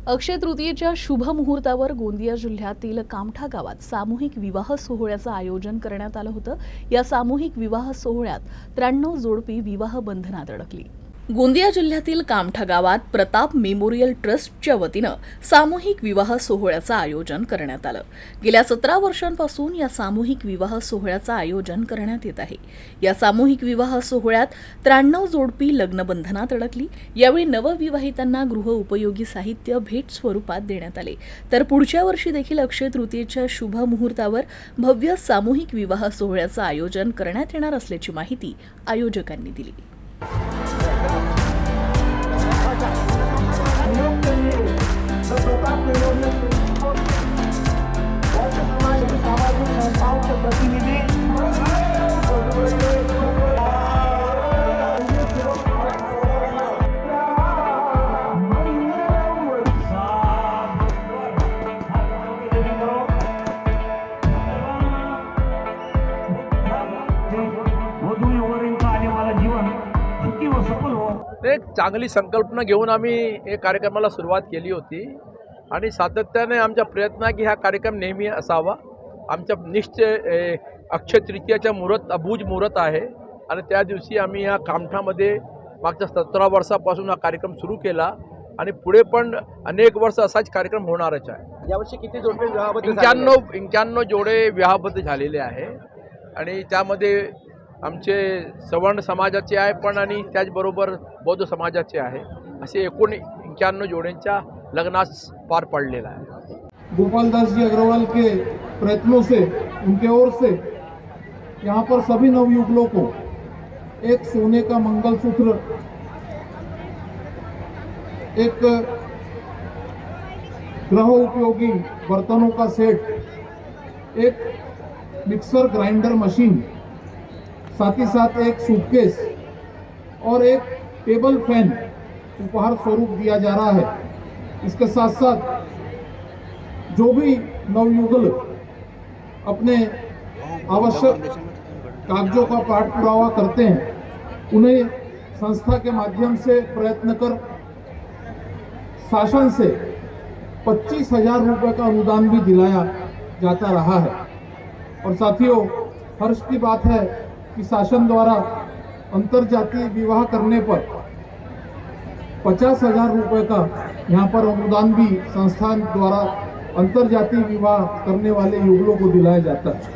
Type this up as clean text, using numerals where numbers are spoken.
अक्षय तृतीयेच्या शुभ मुहूर्तावर गोंदिया जिल्ह्यातील कामठा गावात सामूहिक विवाह सोहळ्याचं आयोजन करण्यात आलं होतं। या सामूहिक विवाह सोहळ्यात 93 जोडपी विवाह बंधनात अडकली। गोंदिया जिल्ह्यातील कामठा गावात प्रताप मेमोरियल ट्रस्टच्या वतीनं सामूहिक विवाह सोहळ्याचं आयोजन करण्यात आलं। गेल्या 17 वर्षांपासून या सामूहिक विवाह सोहळ्याचं आयोजन करण्यात येत आहे। या सामूहिक विवाह सोहळ्यात 93 जोडपी लग्नबंधनात अडकली। यावेळी नवविवाहितांना गृह उपयोगी साहित्य भेट स्वरूपात देण्यात आले। तर पुढच्या वर्षी देखील अक्षय तृतीयेच्या शुभ मुहूर्तावर भव्य सामूहिक विवाह सोहळ्याचं आयोजन करण्यात येणार असल्याची माहिती आयोजकांनी दिली। एक चांगली संकल्पना घेऊन आम्ही या कार्यक्रमाला सुरुवात केली होती आणि सातत्याने आमचा प्रयत्न आहे की हा कार्यक्रम नेहमी असावा। आमच्या निश्चय अक्षय तृतीयाच्या अबूझ मुहूर्त आहे आणि त्या दिवशी आम्ही या कामठामध्ये मागच्या 17 वर्षापासून हा कार्यक्रम सुरू केला आणि पुढे पण अनेक वर्ष असाच कार्यक्रम होणारच आहे। यावर्षी किती जोडपे विवाहबद्ध 91 जोडे विवाहबद्ध झालेले आहे आणि त्यामध्ये आमचे सवर्ण समाजाचे आहे पण आणि त्याचबरोबर बौद्ध समाजाचे आहे। असे एकूण 91 जोड्यांच्या लग्नास पार पडलेला आहे। गोपालदास जी अग्रवाल के प्रयत्नों से उनके ओर से यहाँ पर सभी नवयुगलों को एक सोने का मंगलसूत्र, एक गृह उपयोगी बर्तनों का सेट, एक मिक्सर ग्राइंडर मशीन, साथ ही साथ एक सूटकेस और एक टेबल फैन उपहार स्वरूप दिया जा रहा है। इसके साथ साथ जो भी नवयुगल अपने आवश्यक कागजों का पाठ पुरावा करते हैं उन्हें संस्था के माध्यम से प्रयत्न कर शासन से 25,000 रुपये का अनुदान भी दिलाया जाता रहा है। और साथियों, हर्ष की बात है कि शासन द्वारा अंतरजातीय विवाह करने पर 50,000 रुपये का यहाँ पर अनुदान भी संस्थान द्वारा अंतरजातीय विवाह करने वाले युगलों को दिलाया जाता है।